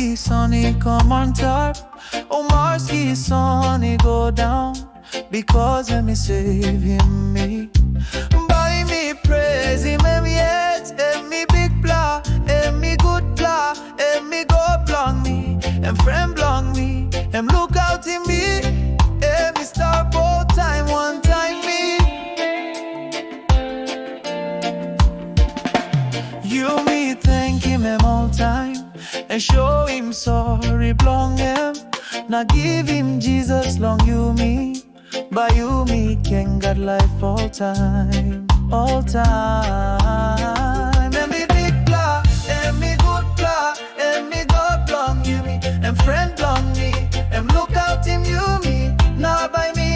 Marski Sonny come on top. Oh Marski Sonny go down. Because of me save him me. Buy me praise him yet. Me big blah, me good blah, me go blong me, friend blong me, look out in me, me start both time, one time me. You me thank him all time, and show him sorry blong him. Now give him Jesus long you me. By you me can God life all time, all time. And me big blah, and me good blah, and me God blong you me, friend blong me, look out him you me. Now by me